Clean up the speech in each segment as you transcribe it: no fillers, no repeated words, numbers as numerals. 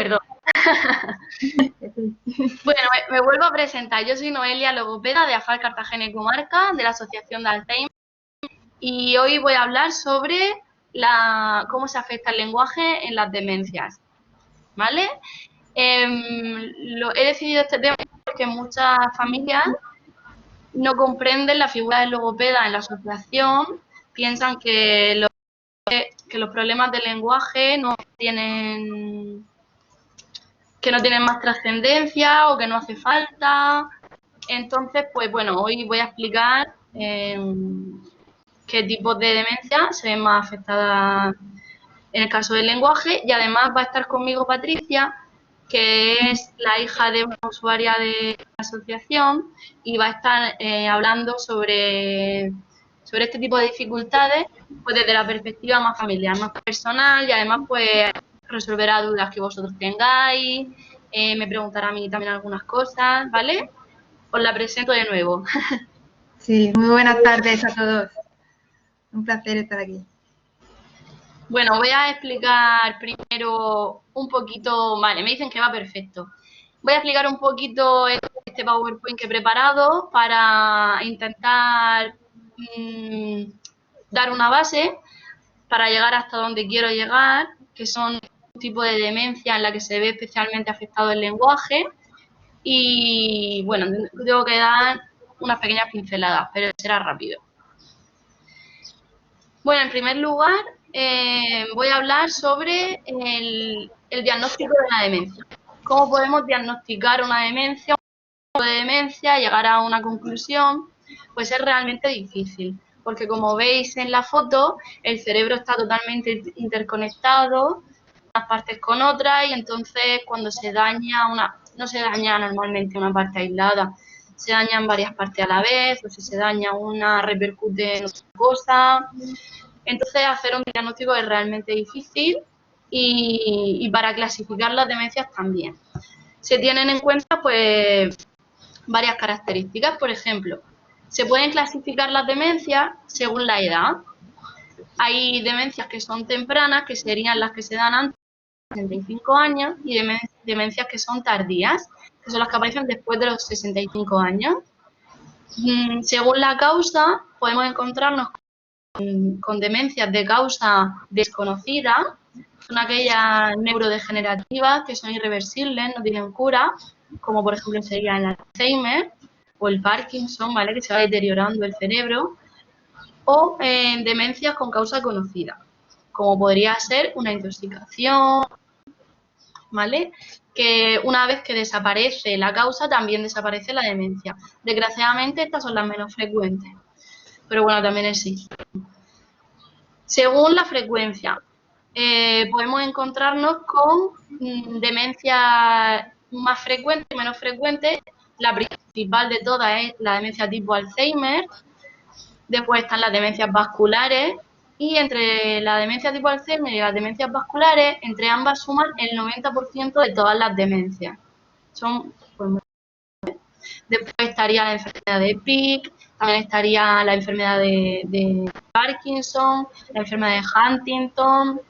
perdón. Bueno, me vuelvo a presentar. Yo soy Noelia, logopeda de AFAL Cartagena y Comarca, de la Asociación de Alzheimer, y hoy voy a hablar sobre cómo se afecta el lenguaje en las demencias, ¿vale? He decidido este tema porque muchas familias no comprenden la figura del logopeda en la asociación, piensan que los problemas del lenguaje no tienen más trascendencia o que no hace falta. Entonces, pues bueno, hoy voy a explicar qué tipos de demencia se ven más afectadas en el caso del lenguaje, y además va a estar conmigo Patricia, que es la hija de una usuaria de la asociación, y va a estar hablando sobre este tipo de dificultades, pues desde la perspectiva más familiar, más personal, y además pues resolverá dudas que vosotros tengáis, me preguntará a mí también algunas cosas, ¿vale? Os la presento de nuevo. Sí, muy buenas tardes a todos. Un placer estar aquí. Bueno, voy a explicar primero un poquito, vale, me dicen que va perfecto. Voy a explicar un poquito este PowerPoint que he preparado para intentar dar una base para llegar hasta donde quiero llegar, que son un tipo de demencia en la que se ve especialmente afectado el lenguaje. Y bueno, tengo que dar unas pequeñas pinceladas, pero será rápido. Bueno, en primer lugar, voy a hablar sobre el diagnóstico de la demencia. ¿Cómo podemos diagnosticar una demencia, un tipo de demencia, llegar a una conclusión? Pues es realmente difícil, porque como veis en la foto, el cerebro está totalmente interconectado, unas partes con otras, y entonces cuando se daña no se daña normalmente una parte aislada, se dañan varias partes a la vez, o si se daña una repercute en otra cosa. Entonces hacer un diagnóstico es realmente difícil, y para clasificar las demencias también. Se tienen en cuenta pues varias características. Por ejemplo, se pueden clasificar las demencias según la edad. Hay demencias que son tempranas, que serían las que se dan antes de los 65 años, y demencias que son tardías, que son las que aparecen después de los 65 años. Según la causa, podemos encontrarnos con demencias de causa desconocida. Son aquellas neurodegenerativas que son irreversibles, no tienen cura, como por ejemplo sería el Alzheimer o el Parkinson, ¿vale? Que se va deteriorando el cerebro. O demencias con causa conocida, como podría ser una intoxicación, ¿vale? Que una vez que desaparece la causa, también desaparece la demencia. Desgraciadamente, estas son las menos frecuentes, pero bueno, también existen. Según la frecuencia, podemos encontrarnos con demencias más frecuentes y menos frecuentes. La principal de todas es la demencia tipo Alzheimer. Después están las demencias vasculares, y entre la demencia tipo Alzheimer y las demencias vasculares, entre ambas suman el 90% de todas las demencias. Después estaría la enfermedad de Pick, también estaría la enfermedad de Parkinson, la enfermedad de Huntington.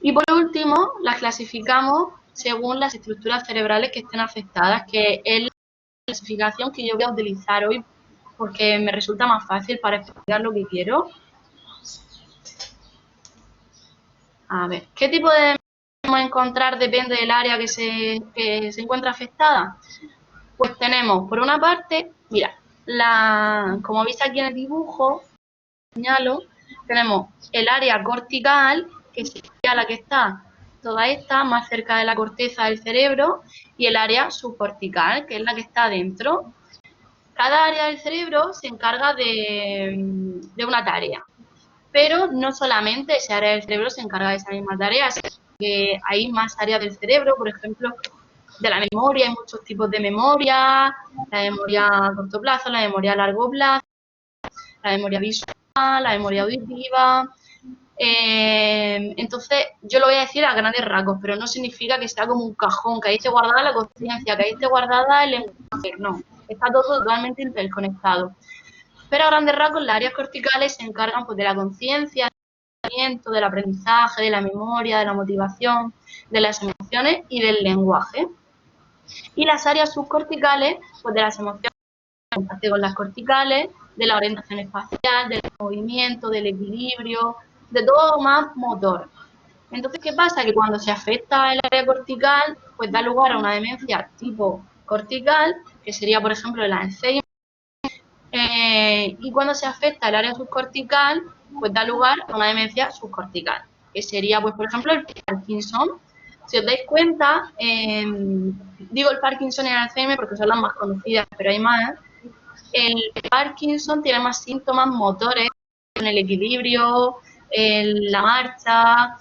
Y por último, las clasificamos según las estructuras cerebrales que estén afectadas, que es la clasificación que yo voy a utilizar hoy porque me resulta más fácil para explicar lo que quiero. A ver, ¿qué tipo de demencia podemos encontrar? Depende del área que se encuentra afectada. Pues tenemos, por una parte, mira, como veis aquí en el dibujo, señalo, tenemos el área cortical, que sería la que está toda esta, más cerca de la corteza del cerebro, y el área subcortical, que es la que está dentro. Cada área del cerebro se encarga de una tarea, pero no solamente esa área del cerebro se encarga de esa misma tarea, sino que hay más áreas del cerebro, por ejemplo, de la memoria. Hay muchos tipos de memoria: la memoria a corto plazo, la memoria a largo plazo, la memoria visual, la memoria auditiva. Entonces, yo lo voy a decir a grandes rasgos, pero no significa que sea como un cajón, que ahí esté guardada la conciencia, que ahí esté guardada el lenguaje. No, está todo totalmente interconectado. Pero a grandes rasgos, las áreas corticales se encargan pues de la conciencia, del aprendizaje, de la memoria, de la motivación. de las emociones y del lenguaje. Y las áreas subcorticales, pues de las emociones, comparte con las corticales, de la orientación espacial, del movimiento, del equilibrio, de todo más motor. Entonces, ¿qué pasa? Que cuando se afecta el área cortical, pues da lugar a una demencia tipo cortical, que sería, por ejemplo, el Alzheimer, y cuando se afecta el área subcortical, pues da lugar a una demencia subcortical, que sería, pues, por ejemplo, el Parkinson. Si os dais cuenta, digo el Parkinson y el Alzheimer porque son las más conocidas, pero hay más. El Parkinson tiene más síntomas motores, en el equilibrio, en la marcha,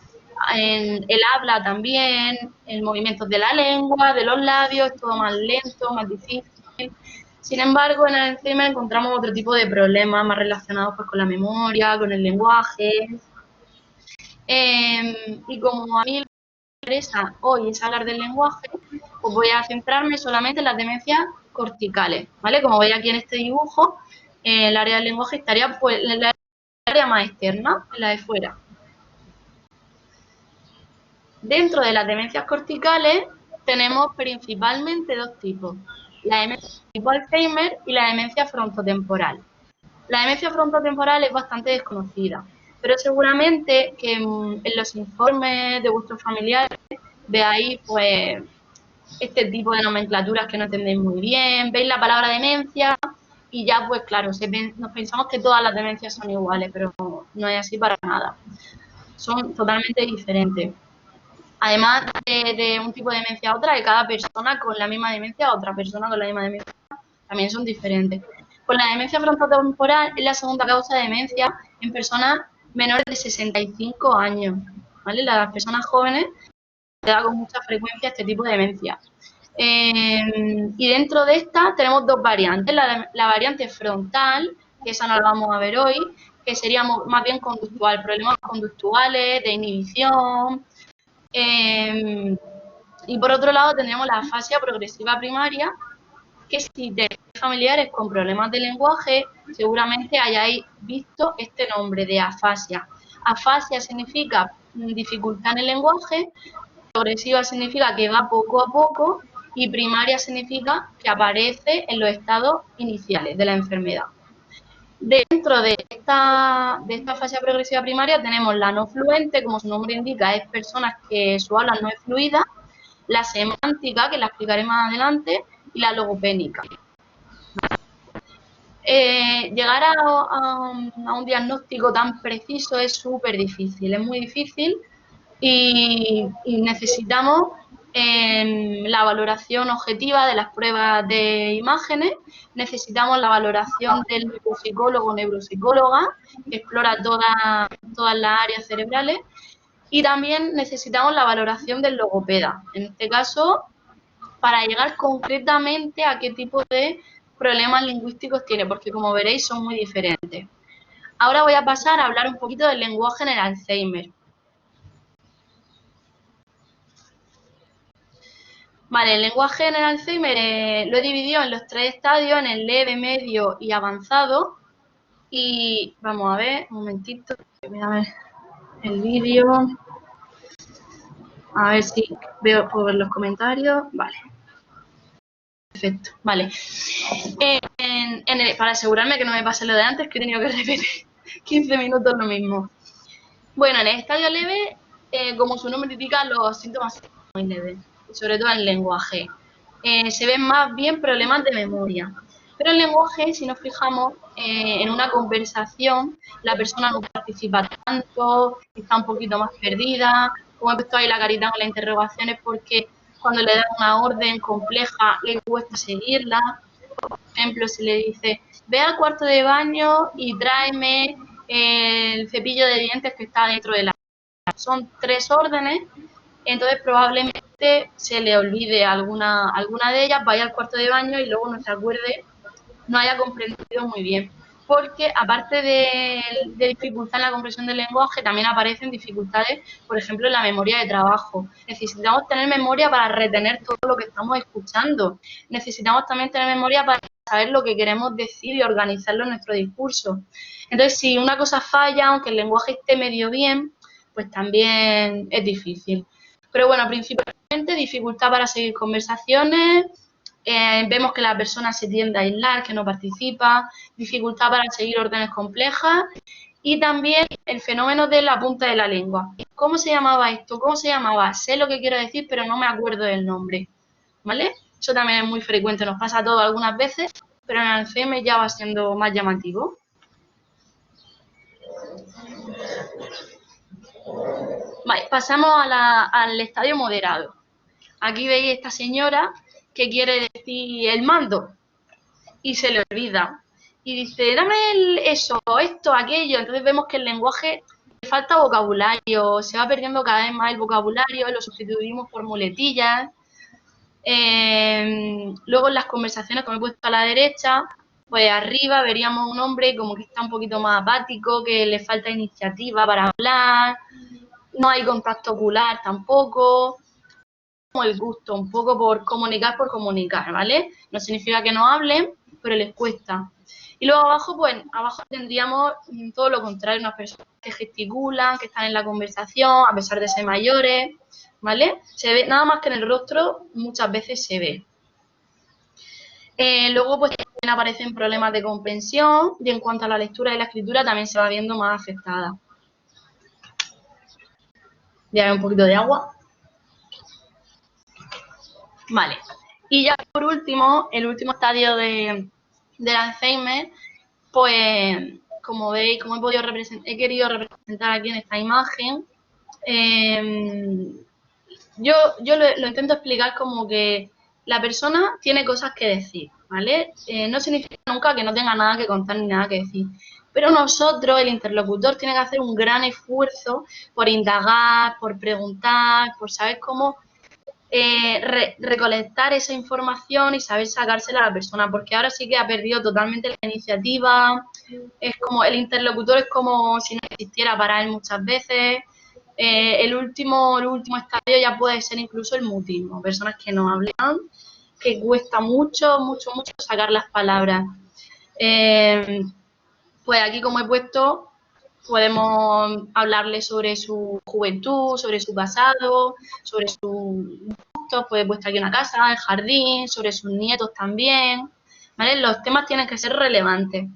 en el habla también, el movimiento de la lengua, de los labios, es todo más lento, más difícil. Sin embargo, en el Alzheimer encontramos otro tipo de problemas más relacionados pues, con la memoria, con el lenguaje. Y como a mí lo que me interesa hoy es hablar del lenguaje, pues voy a centrarme solamente en las demencias corticales, ¿vale? Como veis aquí en este dibujo, el área del lenguaje estaría pues, en la área más externa, en la de fuera. Dentro de las demencias corticales tenemos principalmente dos tipos, la demencia tipo Alzheimer y la demencia frontotemporal. La demencia frontotemporal es bastante desconocida, pero seguramente que en los informes de vuestros familiares veáis pues este tipo de nomenclaturas que no entendéis muy bien, veis la palabra demencia y ya pues claro, nos pensamos que todas las demencias son iguales, pero no es así para nada. Son totalmente diferentes. Además de un tipo de demencia a otra, de cada persona con la misma demencia a otra persona con la misma demencia, también son diferentes. Pues la demencia frontotemporal es la segunda causa de demencia en personas menores de 65 años, ¿vale? Las personas jóvenes se da con mucha frecuencia este tipo de demencia. Y dentro de esta tenemos dos variantes, la variante frontal, que esa no la vamos a ver hoy, que sería más bien conductual, problemas conductuales, de inhibición. Y por otro lado tendremos la afasia progresiva primaria, que si tenéis familiares con problemas de lenguaje, seguramente hayáis visto este nombre de afasia. Afasia significa dificultad en el lenguaje, progresiva significa que va poco a poco y primaria significa que aparece en los estados iniciales de la enfermedad. Dentro de esta fase progresiva primaria tenemos la no fluente, como su nombre indica, es personas que su habla no es fluida, la semántica, que la explicaré más adelante, y la logopénica. Llegar a un diagnóstico tan preciso es súper difícil, es muy difícil y necesitamos la valoración objetiva de las pruebas de imágenes, necesitamos la valoración del neuropsicólogo o neuropsicóloga que explora todas las áreas cerebrales y también necesitamos la valoración del logopeda, en este caso para llegar concretamente a qué tipo de problemas lingüísticos tiene, porque como veréis son muy diferentes. Ahora voy a pasar a hablar un poquito del lenguaje en el Alzheimer. Vale, el lenguaje en el Alzheimer lo he dividido en los tres estadios, en el leve, medio y avanzado. Y vamos a ver, un momentito, voy a ver el vídeo. A ver si puedo ver los comentarios. Vale. Perfecto, vale. Para asegurarme que no me pase lo de antes, que he tenido que repetir 15 minutos lo mismo. Bueno, en el estadio leve, como su nombre indica, los síntomas son muy leves, sobre todo en el lenguaje. Se ven más bien problemas de memoria. Pero el lenguaje, si nos fijamos en una conversación, la persona no participa tanto, está un poquito más perdida. Como he puesto ahí la carita con las interrogaciones, porque cuando le dan una orden compleja le cuesta seguirla. Por ejemplo, si le dice, ve al cuarto de baño y tráeme el cepillo de dientes que está dentro de la... Son 3 órdenes, entonces probablemente se le olvide alguna de ellas, vaya al cuarto de baño y luego no se acuerde, no haya comprendido muy bien. Porque aparte de dificultad en la comprensión del lenguaje, también aparecen dificultades, por ejemplo, en la memoria de trabajo. Necesitamos tener memoria para retener todo lo que estamos escuchando. Necesitamos también tener memoria para saber lo que queremos decir y organizarlo en nuestro discurso. Entonces, si una cosa falla, aunque el lenguaje esté medio bien, pues también es difícil. Pero bueno, principalmente dificultad para seguir conversaciones, vemos que la persona se tiende a aislar, que no participa, dificultad para seguir órdenes complejas y también el fenómeno de la punta de la lengua. ¿Cómo se llamaba esto? ¿Cómo se llamaba? Sé lo que quiero decir, pero no me acuerdo del nombre, ¿vale? Eso también es muy frecuente, nos pasa a todos algunas veces, pero en el Alzheimer ya va siendo más llamativo. Vale, pasamos al estadio moderado. Aquí veis esta señora que quiere decir el mando y se le olvida. Y dice, dame eso, esto, aquello. Entonces vemos que el lenguaje le falta vocabulario, se va perdiendo cada vez más el vocabulario, lo sustituimos por muletillas. Luego en las conversaciones que me he puesto a la derecha, pues arriba veríamos un hombre como que está un poquito más apático, que le falta iniciativa para hablar, no hay contacto ocular tampoco, como el gusto, un poco por comunicar, ¿vale? No significa que no hablen, pero les cuesta. Y luego abajo, pues abajo tendríamos todo lo contrario, unas personas que gesticulan, que están en la conversación, a pesar de ser mayores, ¿vale? Se ve, nada más que en el rostro, muchas veces se ve. Luego, pues también aparecen problemas de comprensión y en cuanto a la lectura y la escritura también se va viendo más afectada. Voy a ver un poquito de agua. Vale. Y ya por último, el último estadio del Alzheimer, pues como veis, como he querido representar aquí en esta imagen, yo lo intento explicar como que la persona tiene cosas que decir, ¿vale? No significa nunca que no tenga nada que contar ni nada que decir. Pero nosotros, el interlocutor, tiene que hacer un gran esfuerzo por indagar, por preguntar, por saber cómo recolectar esa información y saber sacársela a la persona, porque ahora sí que ha perdido totalmente la iniciativa, es como el interlocutor es como si no existiera para él muchas veces. El último estadio ya puede ser incluso el mutismo, personas que no hablan, que cuesta mucho sacar las palabras. Pues aquí, como he puesto, podemos hablarle sobre su juventud, sobre su pasado, sobre sus gustos, pues he puesto aquí una casa, el jardín, sobre sus nietos también, ¿vale? Los temas tienen que ser relevantes.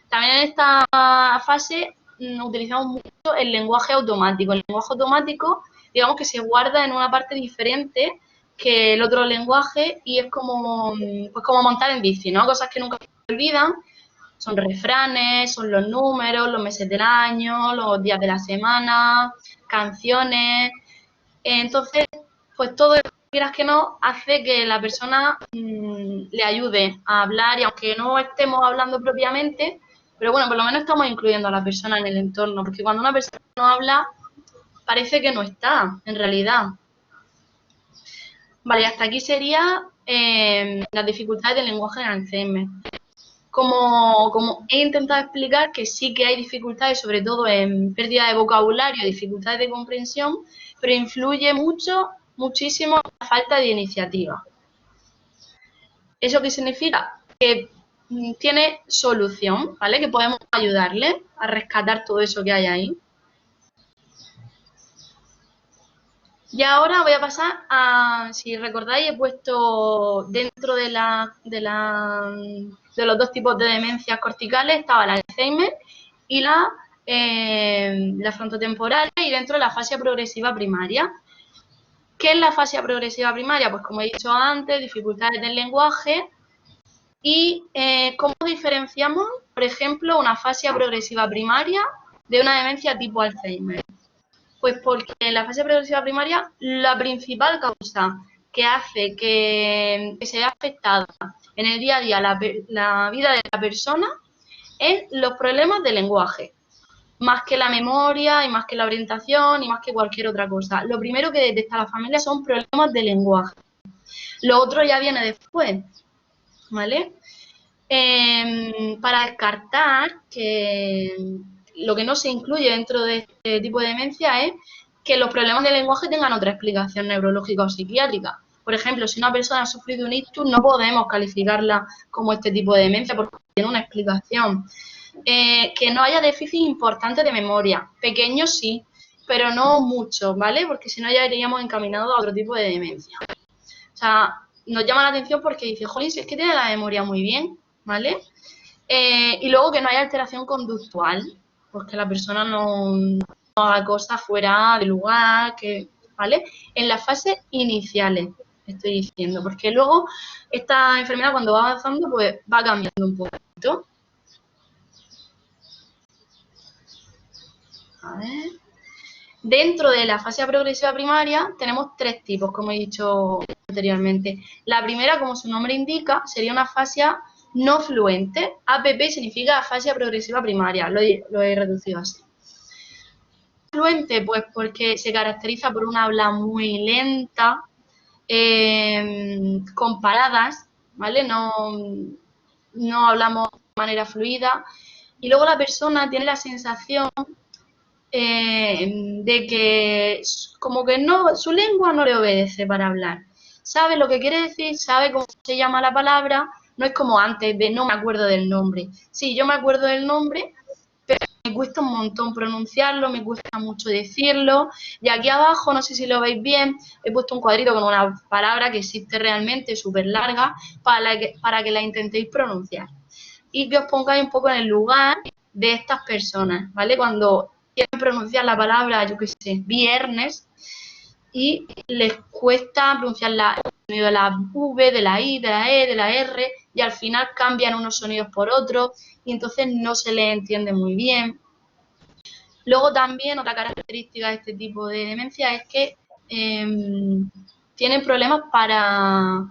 También en esta fase utilizamos mucho el lenguaje automático. El lenguaje automático, digamos que se guarda en una parte diferente que el otro lenguaje y es como, pues como montar en bici, ¿no? Cosas que nunca se olvidan. Son refranes, son los números, los meses del año, los días de la semana, canciones. Entonces, pues todo eso, quieras que no, hace que la persona le ayude a hablar y aunque no estemos hablando propiamente, pero bueno, por lo menos estamos incluyendo a la persona en el entorno, porque cuando una persona no habla, parece que no está, en realidad. Vale, hasta aquí sería las dificultades del lenguaje en Alzheimer. Como he intentado explicar que sí que hay dificultades, sobre todo en pérdida de vocabulario, dificultades de comprensión, pero influye muchísimo la falta de iniciativa. ¿Eso qué significa? Que tiene solución, ¿vale? Que podemos ayudarle a rescatar todo eso que hay ahí. Y ahora voy a pasar a, si recordáis, he puesto dentro de los dos tipos de demencias corticales, estaba la Alzheimer y la frontotemporal y dentro de la fase progresiva primaria. ¿Qué es la fase progresiva primaria? Pues como he dicho antes, dificultades del lenguaje. ¿Y cómo diferenciamos, por ejemplo, una fase progresiva primaria de una demencia tipo Alzheimer? Pues porque en la fase progresiva primaria la principal causa que hace que se vea afectada en el día a día la vida de la persona es los problemas de lenguaje, más que la memoria y más que la orientación y más que cualquier otra cosa. Lo primero que detecta la familia son problemas de lenguaje. Lo otro ya viene después, ¿vale? Para descartar que lo que no se incluye dentro de este tipo de demencia es que los problemas de lenguaje tengan otra explicación neurológica o psiquiátrica. Por ejemplo, si una persona ha sufrido un ictus, no podemos calificarla como este tipo de demencia porque tiene una explicación. Que no haya déficit importante de memoria. Pequeños sí. pero no mucho, ¿vale? Porque si no ya iríamos encaminados a otro tipo de demencia. O sea, nos llama la atención porque dice, jolín, si es que tiene la memoria muy bien, ¿vale? Y luego que no haya alteración conductual, pues que la persona no haga cosas fuera de lugar, ¿vale? En las fases iniciales, estoy diciendo, porque luego esta enfermedad cuando va avanzando, pues va cambiando un poquito. A ver. Dentro de la fase progresiva primaria tenemos 3 tipos, como he dicho anteriormente. La primera, como su nombre indica, sería una fascia no fluente. APP significa fascia progresiva primaria, lo he reducido así. Fluente, pues porque se caracteriza por una habla muy lenta, con paradas, ¿vale? No hablamos de manera fluida. Y luego la persona tiene la sensación de que como que no, su lengua no le obedece para hablar. Sabe lo que quiere decir, sabe cómo se llama la palabra, no es como antes de no me acuerdo del nombre. Sí, yo me acuerdo del nombre, pero me cuesta un montón pronunciarlo, me cuesta mucho decirlo. Y aquí abajo, no sé si lo veis bien, he puesto un cuadrito con una palabra que existe realmente, súper larga, para que la intentéis pronunciar. Y que os pongáis un poco en el lugar de estas personas, ¿vale? Cuando quieren pronunciar la palabra, yo qué sé, viernes, y les cuesta pronunciar el sonido de la V, de la I, de la E, de la R, y al final cambian unos sonidos por otros, y entonces no se les entiende muy bien. Luego también otra característica de este tipo de demencia es que tienen problemas para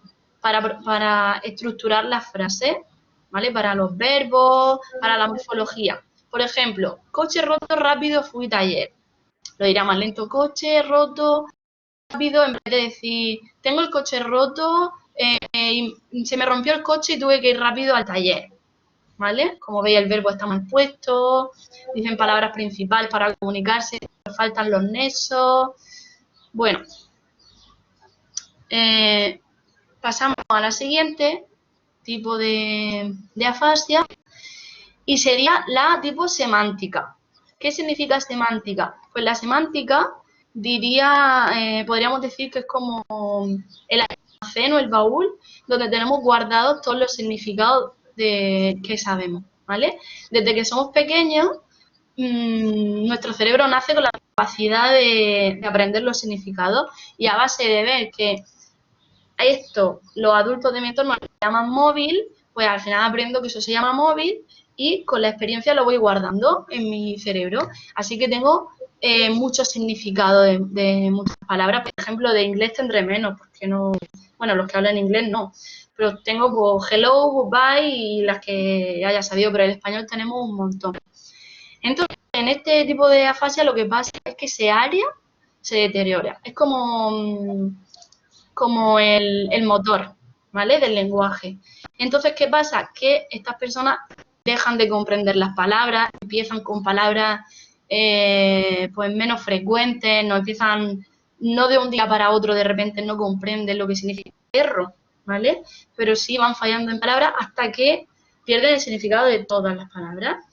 estructurar las frases, ¿vale? Para los verbos, para la morfología. Por ejemplo, coche roto, rápido, fui taller. Lo dirá más lento, coche roto, rápido, en vez de decir, tengo el coche roto, y se me rompió el coche y tuve que ir rápido al taller, ¿vale? Como veis, el verbo está mal puesto, dicen palabras principales para comunicarse, faltan los nexos. Bueno, pasamos a la siguiente tipo de afasia, y sería la tipo semántica. ¿Qué significa semántica? Pues la semántica podríamos decir que es como el almacén o el baúl donde tenemos guardados todos los significados que sabemos, ¿vale? Desde que somos pequeños, nuestro cerebro nace con la capacidad de aprender los significados, y a base de ver que esto los adultos de mi entorno lo llaman móvil, pues al final aprendo que eso se llama móvil, y con la experiencia lo voy guardando en mi cerebro. Así que tengo mucho significado de muchas palabras. Por ejemplo, de inglés tendré menos, porque no, bueno, los que hablan inglés no. Pero tengo pues, hello, goodbye y las que haya sabido, pero el español tenemos un montón. Entonces, en este tipo de afasia lo que pasa es que ese área se deteriora. Es como el motor, ¿vale? Del lenguaje. Entonces, ¿qué pasa? Que estas personas dejan de comprender las palabras, empiezan con palabras pues menos frecuentes, no de un día para otro de repente no comprenden lo que significa perro, ¿vale? Pero sí van fallando en palabras hasta que pierden el significado de todas las palabras.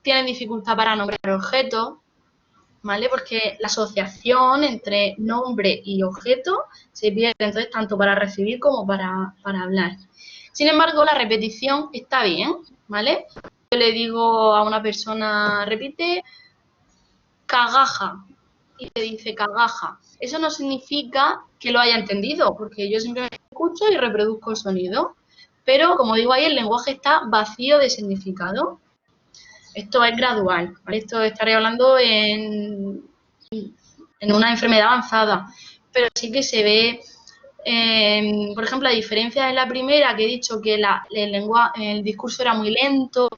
Tienen dificultad para nombrar objetos, ¿vale? Porque la asociación entre nombre y objeto se pierde, entonces, tanto para recibir como para hablar. Sin embargo, la repetición está bien, ¿vale? Yo le digo a una persona, repite cagaja, y te dice cagaja. Eso no significa que lo haya entendido, porque yo simplemente escucho y reproduzco el sonido. Pero, como digo ahí, el lenguaje está vacío de significado. Esto es gradual, ¿vale? Esto estaré hablando en una enfermedad avanzada, pero sí que se ve, por ejemplo, la diferencia en la primera, que he dicho que el discurso era muy lento,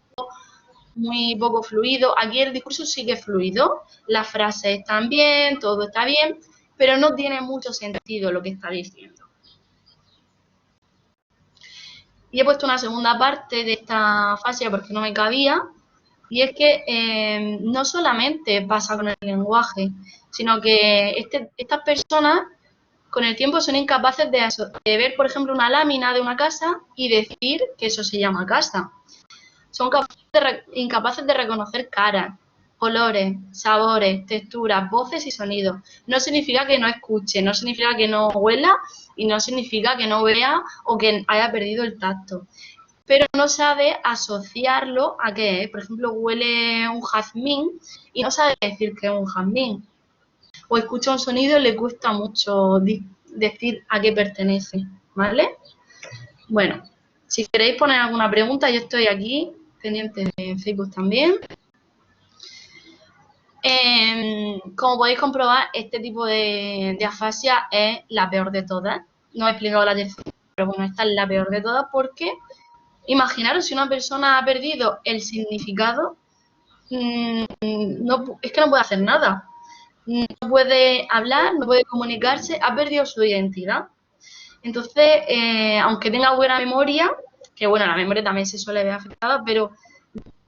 muy poco fluido. Aquí el discurso sí que es fluido, las frases están bien, todo está bien, pero no tiene mucho sentido lo que está diciendo. Y he puesto una segunda parte de esta fase porque no me cabía, y es que no solamente pasa con el lenguaje, sino que estas personas con el tiempo son incapaces de ver, por ejemplo, una lámina de una casa y decir que eso se llama casa. Son incapaces de reconocer caras. olores, sabores, texturas, voces y sonidos. No significa que no escuche, no significa que no huela y no significa que no vea o que haya perdido el tacto. Pero no sabe asociarlo a qué es. Por ejemplo, huele un jazmín y no sabe decir que es un jazmín. O escucha un sonido y le cuesta mucho decir a qué pertenece, ¿vale? Bueno, si queréis poner alguna pregunta, yo estoy aquí, pendiente de Facebook también. Como podéis comprobar, este tipo de afasia es la peor de todas. No he explicado la tercera, pero bueno, esta es la peor de todas porque imaginaros si una persona ha perdido el significado, es que no puede hacer nada. No puede hablar, no puede comunicarse, ha perdido su identidad. Entonces, aunque tenga buena memoria, que bueno, la memoria también se suele ver afectada, pero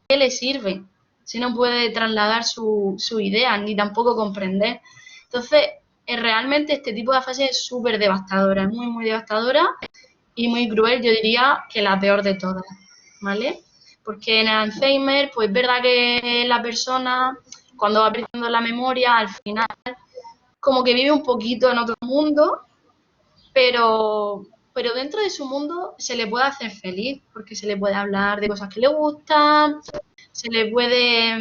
¿qué le sirve si no puede trasladar su idea ni tampoco comprender? Entonces, realmente este tipo de afasia es súper devastadora, es muy, muy devastadora y muy cruel, yo diría que la peor de todas, ¿vale? Porque en el Alzheimer, pues es verdad que la persona, cuando va perdiendo la memoria, al final, como que vive un poquito en otro mundo, pero dentro de su mundo se le puede hacer feliz, porque se le puede hablar de cosas que le gustan, se le puede,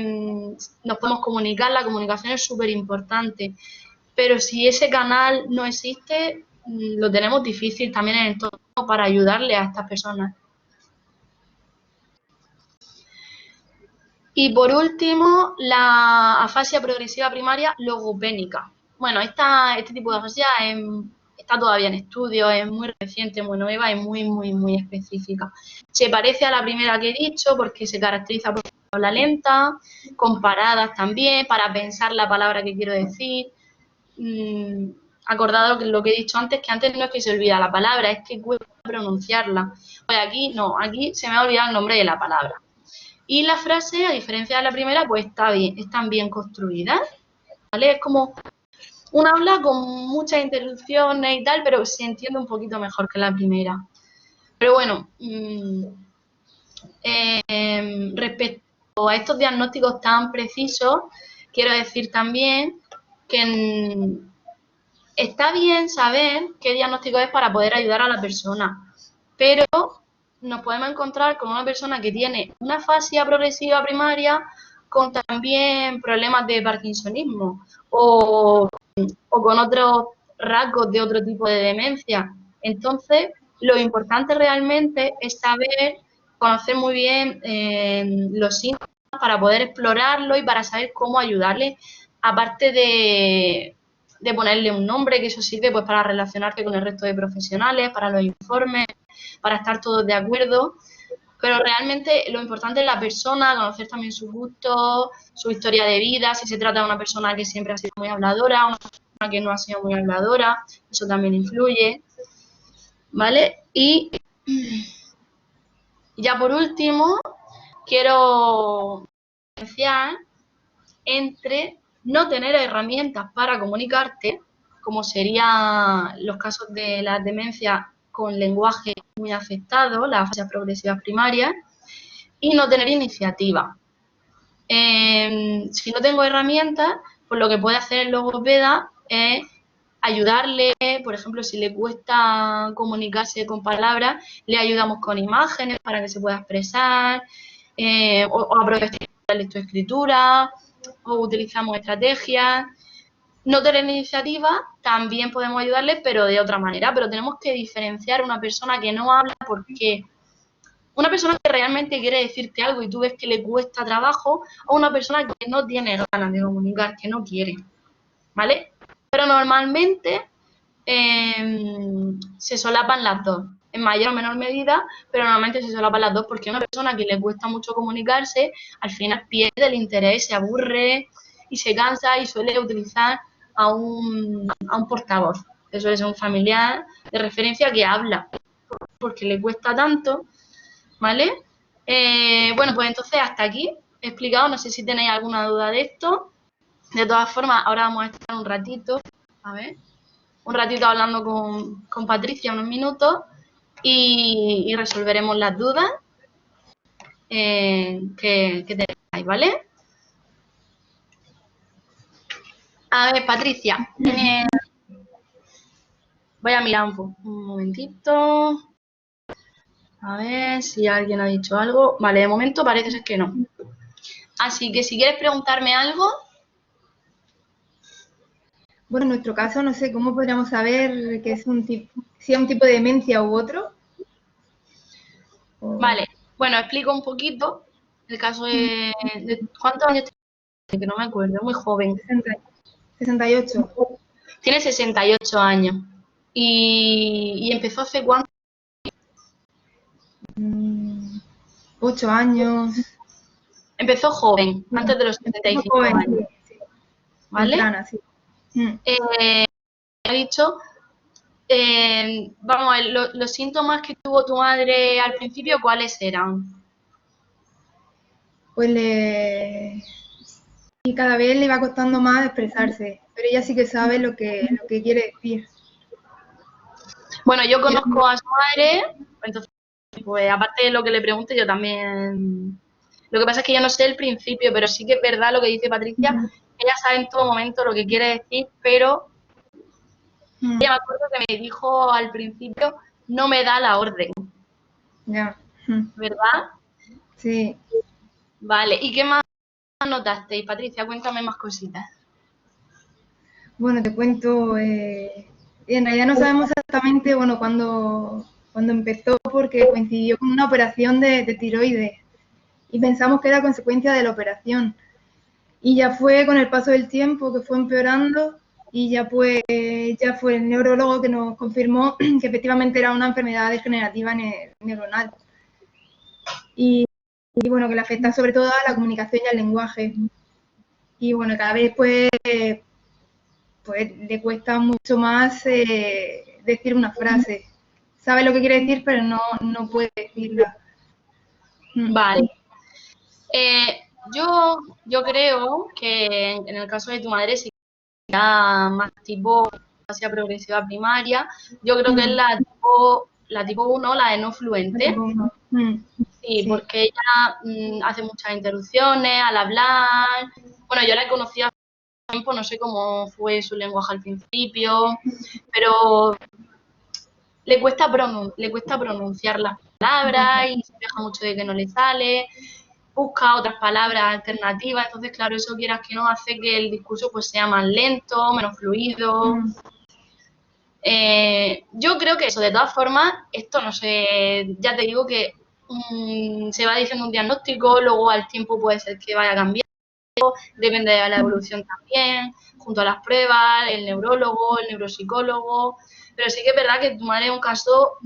nos podemos comunicar, la comunicación es súper importante, pero si ese canal no existe, lo tenemos difícil también en el entorno para ayudarle a estas personas. Y por último, la afasia progresiva primaria logopénica. Bueno, este tipo de afasia está todavía en estudio, es muy reciente, muy nueva y muy, muy, muy específica. Se parece a la primera que he dicho porque se caracteriza por habla lenta, con paradas también, para pensar la palabra que quiero decir. Acordado lo que he dicho antes, que antes no es que se olvida la palabra, es que cuesta pronunciarla. Pues aquí no, aquí se me ha olvidado el nombre de la palabra. Y la frase, a diferencia de la primera, pues están bien construidas, ¿vale? Es como un habla con muchas interrupciones y tal, pero se entiende un poquito mejor que la primera. Pero bueno, respecto a estos diagnósticos tan precisos, quiero decir también que está bien saber qué diagnóstico es para poder ayudar a la persona, pero nos podemos encontrar con una persona que tiene una afasia progresiva primaria con también problemas de parkinsonismo o con otros rasgos de otro tipo de demencia. Entonces, lo importante realmente es saber, conocer muy bien los síntomas para poder explorarlo y para saber cómo ayudarle, aparte de ponerle un nombre, que eso sirve pues para relacionarte con el resto de profesionales, para los informes, para estar todos de acuerdo, pero realmente lo importante es la persona, conocer también sus gustos, su historia de vida, si se trata de una persona que siempre ha sido muy habladora, una persona que no ha sido muy habladora, eso también influye, ¿vale? Y ya por último, quiero diferenciar entre no tener herramientas para comunicarte, como serían los casos de la demencia con lenguaje muy afectado, las fases progresivas primarias, y no tener iniciativa. Si no tengo herramientas, pues lo que puede hacer el logopeda es ayudarle, por ejemplo, si le cuesta comunicarse con palabras, le ayudamos con imágenes para que se pueda expresar, o aprovechar la lectoescritura, o utilizamos estrategias. No tener iniciativa, también podemos ayudarle, pero de otra manera. Pero tenemos que diferenciar una persona que no habla porque una persona que realmente quiere decirte algo y tú ves que le cuesta trabajo, o una persona que no tiene ganas de comunicar, que no quiere, ¿vale? Pero normalmente se solapan las dos, en mayor o menor medida, pero normalmente se solapan las dos porque una persona que le cuesta mucho comunicarse, al final pierde el interés, se aburre y se cansa y suele utilizar a un portavoz, que suele ser un familiar de referencia que habla, porque le cuesta tanto, ¿vale? Bueno, pues entonces hasta aquí he explicado, no sé si tenéis alguna duda de esto. De todas formas, ahora vamos a estar un ratito, a ver, un ratito hablando con Patricia, unos minutos, y resolveremos las dudas que tengáis, ¿vale? A ver, Patricia, voy a mirar un momentito. A ver si alguien ha dicho algo. Vale, de momento parece ser que no. Así que si quieres preguntarme algo. Bueno, en nuestro caso, no sé, ¿cómo podríamos saber que es si es un tipo de demencia u otro? Vale, bueno, explico un poquito. El caso de ¿cuántos años tiene? Que no me acuerdo, es muy joven. 68. Tiene 68 años. Y empezó hace cuánto. 8 años. Empezó joven, antes de los Empezó 75 joven, años, sí, ¿vale? temprana, sí. Mm. Ha dicho, vamos a ver, los síntomas que tuvo tu madre al principio, ¿cuáles eran? Pues y cada vez le va costando más expresarse, pero ella sí que sabe lo que quiere decir. Bueno, yo Y conozco a su madre, entonces, pues aparte de lo que le pregunte, yo también. Lo que pasa es que yo no sé el principio, pero sí que es verdad lo que dice Patricia. Ella sabe en todo momento lo que quiere decir, pero ella me acuerdo que me dijo al principio, no me da la orden, ya, ¿verdad? sí. Vale, ¿y qué más notasteis, Patricia? Cuéntame más cositas. Bueno, te cuento, en realidad no sabemos exactamente, bueno, cuando empezó, porque coincidió con una operación de tiroides y pensamos que era consecuencia de la operación. Y ya fue con el paso del tiempo que fue empeorando y ya fue el neurólogo que nos confirmó que efectivamente era una enfermedad degenerativa neuronal. Y bueno, que le afecta sobre todo a la comunicación y al lenguaje. Y bueno, cada vez pues le cuesta mucho más decir una frase. Sabe lo que quiere decir, pero no puede decirla. Vale. Yo creo que en el caso de tu madre sí que era más tipo hacia progresiva primaria. Yo creo que es la tipo 1, la de no fluente. Sí, Sí. porque ella hace muchas interrupciones al hablar. Bueno, yo la he conocido hace tiempo, no sé cómo fue su lenguaje al principio, pero le cuesta pronunciar las palabras y se queja mucho de que no le sale, busca otras palabras alternativas, entonces claro, eso quieras que no hace que el discurso pues sea más lento, menos fluido. Yo creo que eso, de todas formas, esto no sé, ya te digo que se va diciendo un diagnóstico, luego al tiempo puede ser que vaya cambiando, depende de la evolución también, junto a las pruebas, el neurólogo, el neuropsicólogo, pero sí que es verdad que tu madre es un caso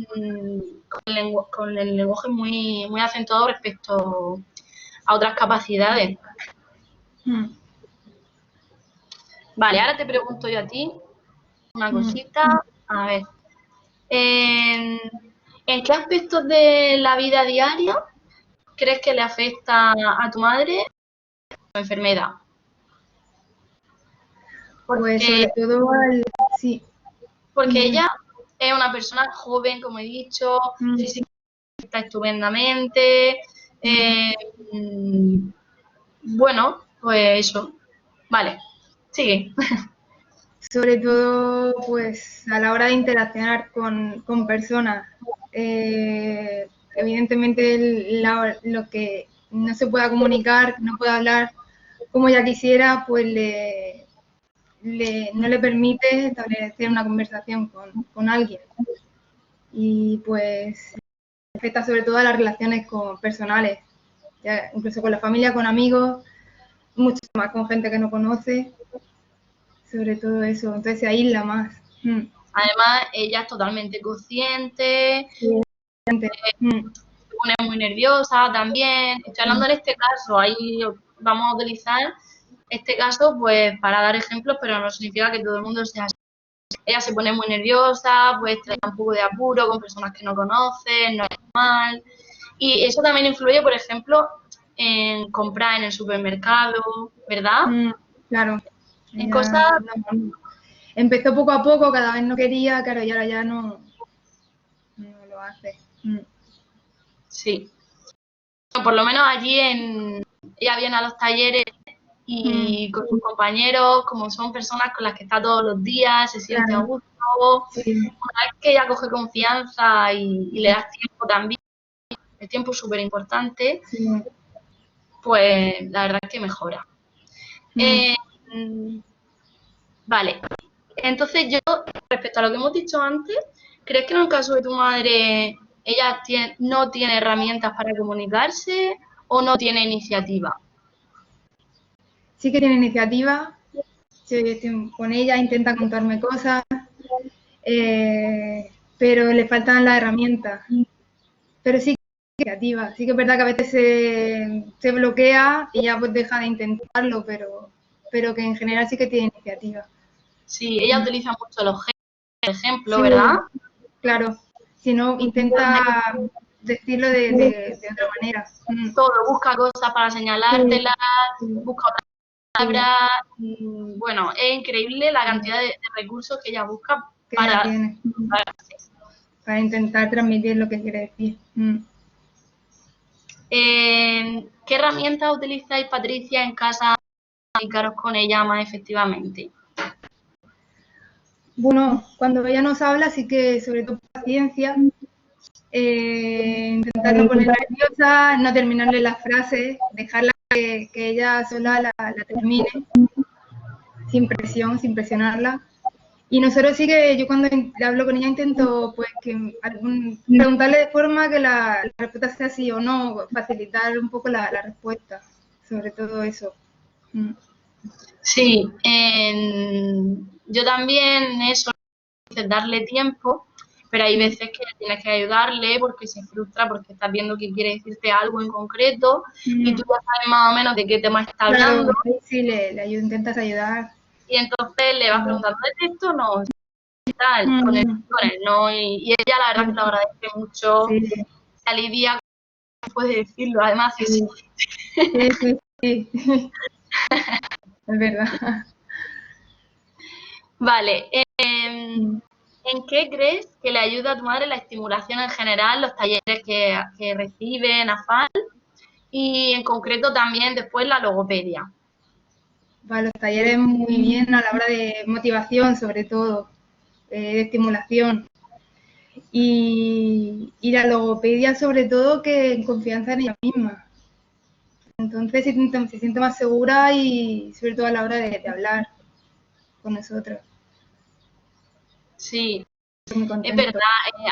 con el lenguaje muy, muy acentuado respecto a otras capacidades. Vale, ahora te pregunto yo a ti una cosita. A ver, ¿en, ¿en qué aspectos de la vida diaria crees que le afecta a tu madre la enfermedad? Pues Porque sobre todo sí. Porque Dime, ella dime. es una persona joven, como he dicho, físicamente está estupendamente. eh, mm, bueno, pues eso. Vale, sigue. Sobre todo, pues a la hora de interaccionar con personas. Evidentemente, lo que no se pueda comunicar, no pueda hablar como ella quisiera, pues no le permite establecer una conversación con alguien. Y pues afecta sobre todo a las relaciones personales, ya, incluso con la familia, con amigos, mucho más con gente que no conoce, sobre todo eso. Entonces se aísla más. Además, ella es totalmente consciente, Sí, se pone muy nerviosa también. Estoy hablando en este caso, ahí vamos a utilizar este caso pues para dar ejemplos, pero no significa que todo el mundo sea así. Ella se pone muy nerviosa, pues trae un poco de apuro con personas que no conocen, no es normal. Y eso también influye, por ejemplo, en comprar en el supermercado, ¿verdad? claro. En Ella cosas, empezó poco a poco, cada vez no quería, claro, y ahora ya no lo hace. sí. Por lo menos allí ella viene a los talleres y con sus compañeros, como son personas con las que está todos los días, se siente a Claro, gusto. sí, Una vez que ella coge confianza y le das tiempo también, el tiempo es súper importante, sí. pues la verdad es que mejora. Mm. Eh, vale, entonces yo, respecto a lo que hemos dicho antes, ¿crees que en el caso de tu madre ella no tiene herramientas para comunicarse o no tiene iniciativa? Sí que tiene iniciativa, sí, yo estoy con ella, intenta contarme cosas, pero le faltan las herramientas. Pero sí que es iniciativa, sí que es verdad que a veces se bloquea y ya pues deja de intentarlo, pero que en general sí que tiene iniciativa. Sí, ella utiliza mucho los gestos, por ejemplo, ¿verdad? Sí, claro, si no, intenta decirlo de otra manera. Todo, busca cosas para Sí, señalártelas, sí, busca otras sí, palabras. Bueno, es increíble la sí, cantidad de recursos que ella busca que ella para... tiene para intentar transmitir lo que quiere decir. ¿Qué herramientas utilizáis, Patricia, en casa para comunicaros con ella más efectivamente? Bueno, cuando ella nos habla, sí que sobre todo paciencia, intentar no ponerla nerviosa, no terminarle las frases, dejarla que ella sola la termine, sin presión, sin presionarla. Y nosotros sí que yo cuando hablo con ella intento pues que preguntarle de forma que la respuesta sea sí o no, facilitar un poco la respuesta, sobre todo eso. Sí, yo también eso, darle tiempo, pero hay veces que tienes que ayudarle porque se frustra, porque estás viendo que quiere decirte algo en concreto y tú ya sabes más o menos de qué tema está Claro, hablando ahí sí intentas ayudar. y entonces le vas preguntando, ¿es esto o no? Y tal, Mm, con el no y ella la verdad que lo agradece mucho, sí, se alivia, puede decirlo, además así. sí, sí, sí, sí, sí. Es verdad. Vale, ¿en qué crees que le ayuda a tu madre la estimulación en general, los talleres que recibe en AFAL y en concreto también después la logopedia? Para los talleres muy bien a la hora de motivación, sobre todo, de estimulación. Y la logopedia, sobre todo, que en confianza en ella misma. Entonces se siente más segura y sobre todo a la hora de hablar con nosotros. Sí, Estoy muy es contento. verdad,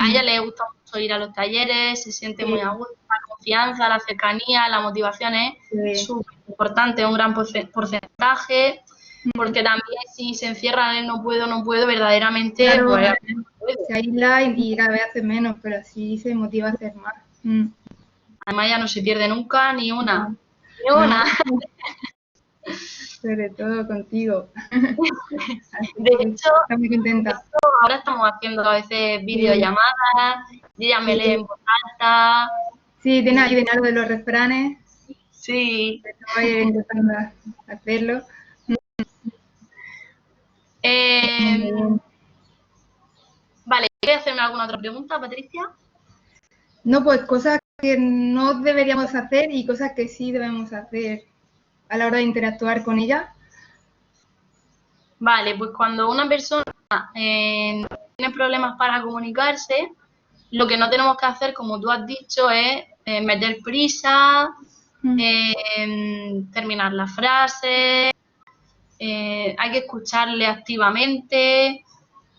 a ella le gusta mucho ir a los talleres, se siente muy a Sí, gusto, la confianza, la cercanía, la motivación es sí. súper importante, un gran porcentaje, porque también si se encierran en no puedo, no puedo, verdaderamente, Claro, pues no puedo. se aísla y cada vez hace menos, pero así se motiva a hacer más. Además ya no se pierde nunca ni una, No, ni no, una. sobre todo contigo. Así De que hecho, estoy muy contenta. ahora estamos haciendo a veces Sí, videollamadas, y ella me lee en sí. voz alta, Sí, tiene y ahí de algo de los refranes, sí. estoy intentando hacerlo. Muy Eh, bien. vale, ¿quieres hacerme alguna otra pregunta, Patricia? No, pues cosas que no deberíamos hacer y cosas que sí debemos hacer a la hora de interactuar con ella. Vale, pues cuando una persona tiene problemas para comunicarse, lo que no tenemos que hacer, como tú has dicho, es meter prisa, Mm, terminar la frase, hay que escucharle activamente.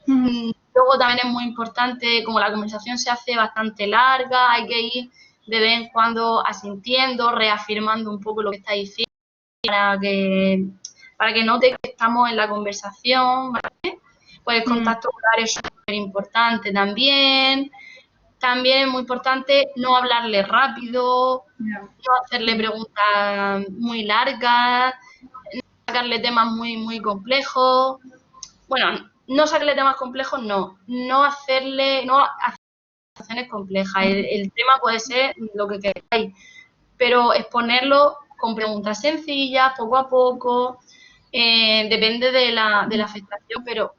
mm, Luego también es muy importante, como la conversación se hace bastante larga, hay que ir de vez en cuando asintiendo, reafirmando un poco lo que está diciendo para que note que estamos en la conversación, ¿vale? Pues el mm, contacto ocular es súper importante también. También es muy importante no hablarle rápido, ya, no hacerle preguntas muy largas, sacarle temas muy, muy complejos. Bueno, no sacarle temas complejos, no hacerle, no hacer conversaciones complejas. El tema puede ser lo que queráis, pero exponerlo con preguntas sencillas, poco a poco, depende de la afectación, pero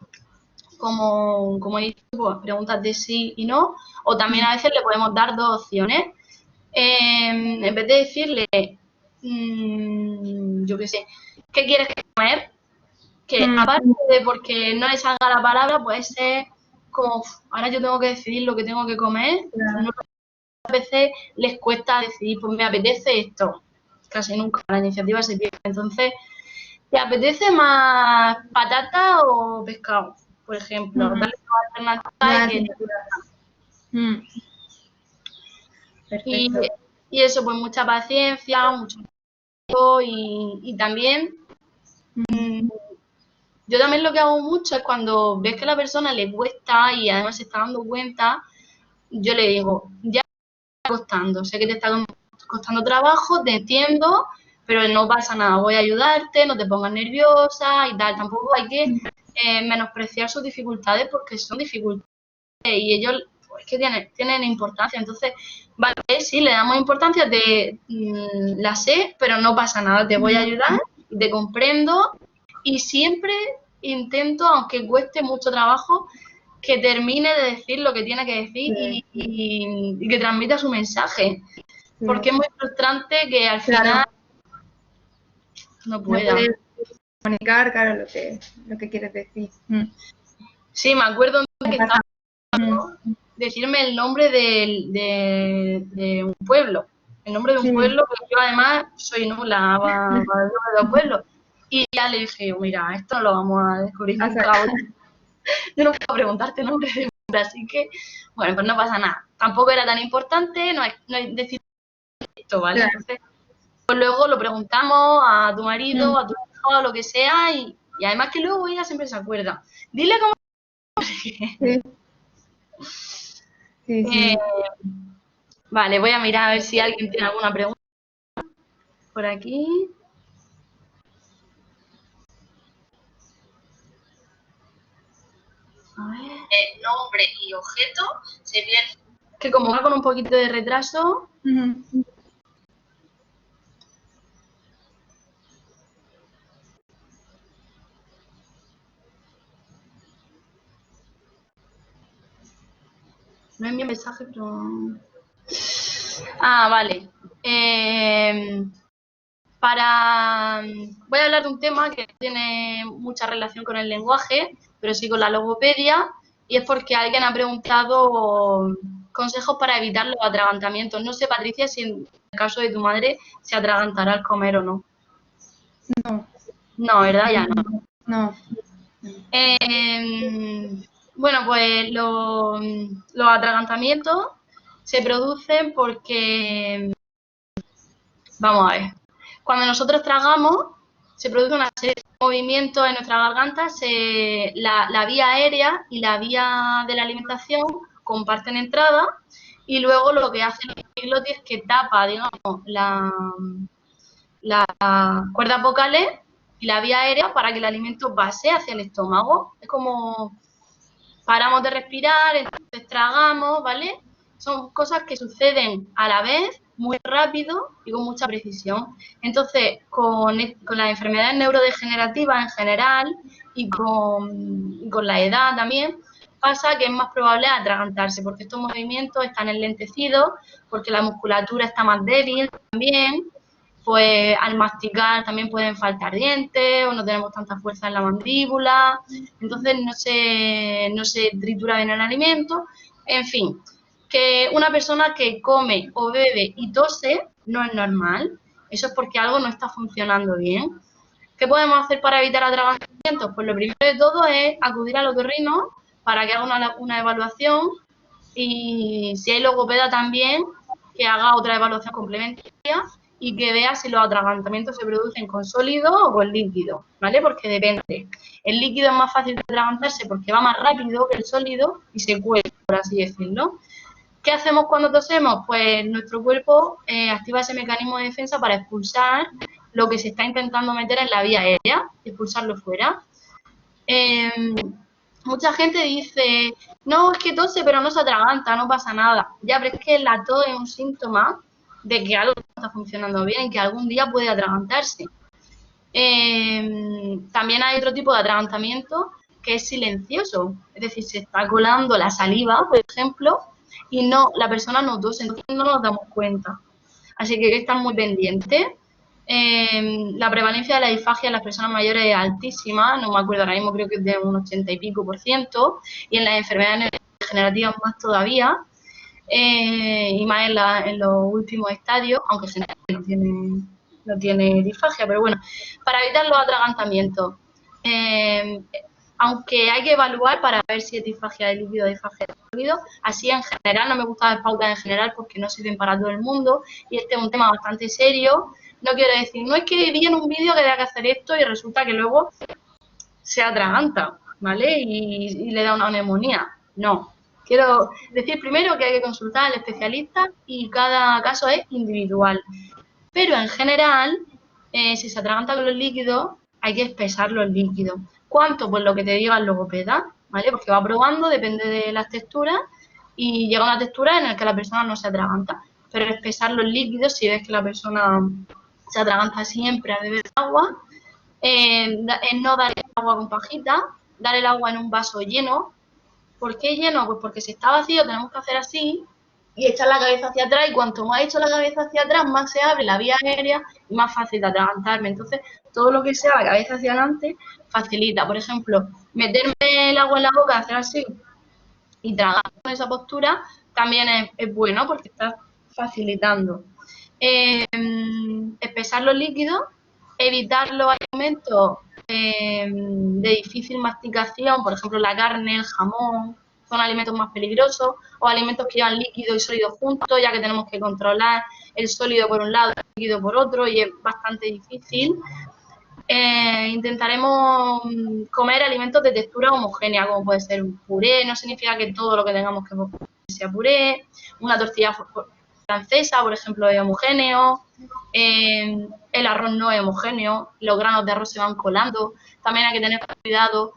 como he dicho, pues, preguntas de sí y no, o también mm, a veces le podemos dar dos opciones. En vez de decirle, yo qué sé, ¿qué quieres comer? Que aparte de porque no le salga la palabra, puede ser como, ahora yo tengo que decidir lo que tengo que comer. Claro. A veces les cuesta decidir, pues me apetece esto. Casi nunca la iniciativa se pierde. Entonces, ¿te apetece más patata o pescado? Por ejemplo, darle una alternativa y que... Y, Perfecto. y eso, pues mucha paciencia, mucho tiempo y también, yo también lo que hago mucho es cuando ves que a la persona le cuesta y además se está dando cuenta, yo le digo, ya te está costando, sé que te está costando trabajo, te entiendo, pero no pasa nada, voy a ayudarte, no te pongas nerviosa y tal, tampoco hay que menospreciar sus dificultades porque son dificultades y ellos pues, que tienen importancia. Entonces, vale, sí, le damos importancia, la sé, pero no pasa nada, te voy a ayudar, te comprendo y siempre intento, aunque cueste mucho trabajo, que termine de decir lo que tiene que decir y que transmita su mensaje. Sí. Porque es muy frustrante que al final no pueda. No puedes comunicar, claro, lo que quieres decir. Sí, me acuerdo que estaba decirme el nombre de un pueblo. El nombre de un pueblo, que yo además soy nula para el nombre de los pueblos. Y ya le dije, mira, esto no lo vamos a descubrir nunca. Yo no puedo preguntarte el nombre de un pueblo, así que, bueno, pues no pasa nada. Tampoco era tan importante, no hay decir esto, ¿vale? Claro. Entonces, pues luego lo preguntamos a tu marido, a tu hijo, a lo que sea, y además que luego ella siempre se acuerda. Dile cómo... Sí. Vale, voy a mirar a ver si alguien tiene alguna pregunta. Por aquí. A ver. Nombre y objeto se pierde. Que como va con un poquito de retraso. No envío mensaje, pero... Ah, vale. Voy a hablar de un tema que tiene mucha relación con el lenguaje, pero sí con la logopedia, y es porque alguien ha preguntado consejos para evitar los atragantamientos. No sé, Patricia, si en el caso de tu madre se atragantará al comer o no. No. No, ¿verdad? Ya no. No. Bueno, pues los atragantamientos se producen porque, vamos a ver, cuando nosotros tragamos, se produce una serie de movimientos en nuestra garganta, la vía aérea y la vía de la alimentación comparten entrada y luego lo que hace el epiglotis es que tapa, digamos, las cuerdas vocales y la vía aérea para que el alimento pase hacia el estómago. Es como paramos de respirar, entonces tragamos, ¿vale? Son cosas que suceden a la vez, muy rápido y con mucha precisión. Entonces, con las enfermedades neurodegenerativas en general y con la edad también, pasa que es más probable atragantarse, porque estos movimientos están enlentecidos, porque la musculatura está más débil también, pues al masticar también pueden faltar dientes o no tenemos tanta fuerza en la mandíbula, entonces no se tritura bien el alimento, en fin, que una persona que come o bebe y tose no es normal, eso es porque algo no está funcionando bien. ¿Qué podemos hacer para evitar atragantamientos? Pues lo primero de todo es acudir al otorrino para que haga una evaluación y si hay logopeda también, que haga otra evaluación complementaria y que vea si los atragantamientos se producen con sólido o con líquido, ¿vale? Porque depende. El líquido es más fácil de atragantarse porque va más rápido que el sólido y se cuela, por así decirlo. ¿Qué hacemos cuando tosemos? Pues nuestro cuerpo activa ese mecanismo de defensa para expulsar lo que se está intentando meter en la vía aérea, expulsarlo fuera. Mucha gente dice, no, es que tose pero no se atraganta, no pasa nada. Ya, pero es que la tos es un síntoma de que algo no está funcionando bien y que algún día puede atragantarse. También hay otro tipo de atragantamiento que es silencioso, es decir, se está colando la saliva, por ejemplo, y la persona no tose, entonces no nos damos cuenta. Así que hay que estar muy pendientes. La prevalencia de la disfagia en las personas mayores es altísima, no me acuerdo ahora mismo, creo que es de un 80 y pico %, y en las enfermedades degenerativas más todavía, y más en los últimos estadios, aunque no tiene disfagia, pero bueno, para evitar los atragantamientos. Aunque hay que evaluar para ver si es disfagia de líquido o disfagia de sólido, así en general, no me gusta dar pautas en general porque no sirven para todo el mundo y este es un tema bastante serio. No quiero decir, no es que vi en un vídeo que tenga que hacer esto y resulta que luego se atraganta, ¿vale? Y le da una neumonía. No. Quiero decir primero que hay que consultar al especialista y cada caso es individual. Pero en general, si se atraganta con los líquidos, hay que espesar los líquidos. ¿Cuánto? Pues lo que te diga el logopeda, ¿vale? Porque va probando, depende de las texturas, y llega una textura en la que la persona no se atraganta. Pero espesar los líquidos, si ves que la persona se atraganta siempre a beber agua, no dar el agua con pajita, dar el agua en un vaso lleno. ¿Por qué lleno? Pues porque si está vacío tenemos que hacer así y echar la cabeza hacia atrás, y cuanto más echo la cabeza hacia atrás, más se abre la vía aérea y más fácil de atragantarme. Entonces, todo lo que sea la cabeza hacia adelante facilita. Por ejemplo, meterme el agua en la boca, hacer así y tragar con esa postura también es bueno porque está facilitando. Espesar los líquidos, evitar los alimentos de difícil masticación, por ejemplo la carne, el jamón, son alimentos más peligrosos, o alimentos que llevan líquido y sólido juntos, ya que tenemos que controlar el sólido por un lado y el líquido por otro, y es bastante difícil. Intentaremos comer alimentos de textura homogénea, como puede ser un puré, no significa que todo lo que tengamos que comer sea puré, una tortilla francesa, por ejemplo, es homogéneo, el arroz no es homogéneo, los granos de arroz se van colando, también hay que tener cuidado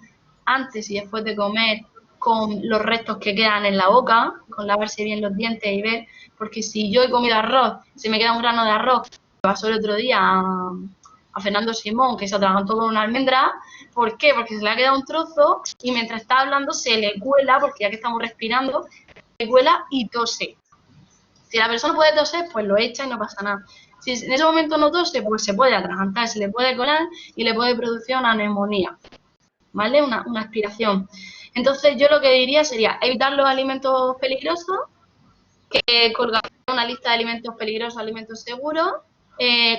antes y después de comer con los restos que quedan en la boca, con lavarse bien los dientes y ver, porque si yo he comido arroz, si me queda un grano de arroz, que pasó el otro día a Fernando Simón, que se atragantó con una almendra. ¿Por qué? Porque se le ha quedado un trozo y mientras está hablando se le cuela, porque ya que estamos respirando, se le cuela y tose. Si la persona puede toser, pues lo echa y no pasa nada. Si en ese momento no tose, pues se puede atragantar, se le puede colar y le puede producir una neumonía, ¿vale? Una aspiración. Entonces yo lo que diría sería evitar los alimentos peligrosos, que colgar una lista de alimentos peligrosos, alimentos seguros,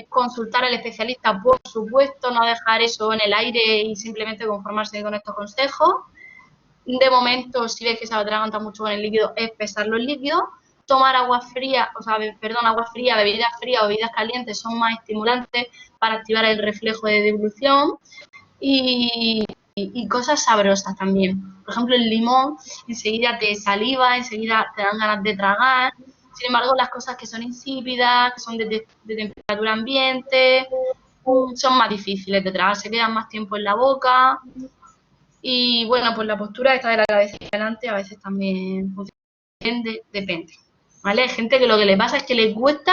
consultar al especialista, por supuesto, no dejar eso en el aire y simplemente conformarse con estos consejos. De momento, si ves que se atraganta mucho con el líquido, es pesar los líquidos. Tomar agua fría, agua fría, bebidas frías o bebidas calientes son más estimulantes para activar el reflejo de devolución. Y cosas sabrosas también. Por ejemplo, el limón enseguida te saliva, enseguida te dan ganas de tragar. Sin embargo, las cosas que son insípidas, que son de temperatura ambiente, son más difíciles de tragar, se quedan más tiempo en la boca. Y bueno, pues la postura esta de la cabeza hacia adelante a veces también depende. ¿Vale? Hay gente que lo que le pasa es que le cuesta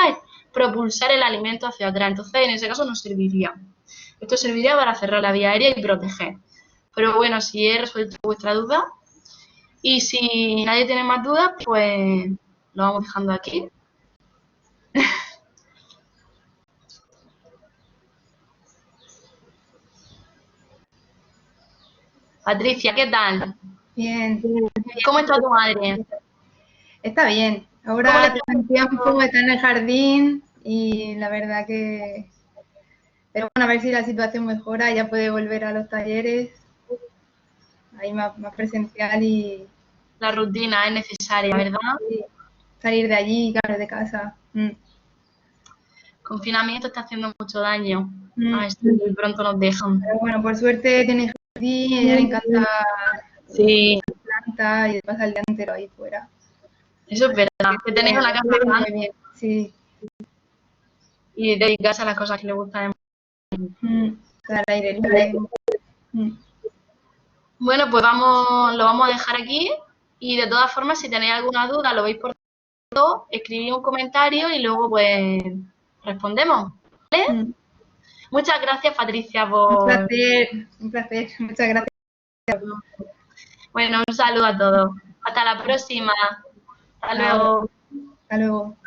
propulsar el alimento hacia atrás. Entonces, en ese caso no serviría. Esto serviría para cerrar la vía aérea y proteger. Pero bueno, si he resuelto vuestra duda y si nadie tiene más dudas, pues lo vamos dejando aquí. Patricia, ¿qué tal? Bien. ¿Cómo está tu madre? Está bien. Ahora todo el tiempo está en el jardín y la verdad que... Pero bueno, a ver si la situación mejora, ya puede volver a los talleres, ahí más presencial y... La rutina es necesaria, ¿verdad? Salir de allí, claro, de casa. El confinamiento está haciendo mucho daño. A ver si pronto nos dejan. Pero bueno, por suerte tiene jardín, a ella le encanta plantas y pasa el día entero ahí fuera. Eso es verdad, que tenéis una casa grande. Bien, sí. Y dedicarse a las cosas que le gustan. Al aire libre. Bueno, pues lo vamos a dejar aquí y de todas formas, si tenéis alguna duda, lo veis por todo, escribid un comentario y luego pues respondemos. ¿Vale? Muchas gracias, Patricia, por... Un placer, muchas gracias. Bueno, un saludo a todos. Hasta la próxima. Hasta luego. Hasta luego.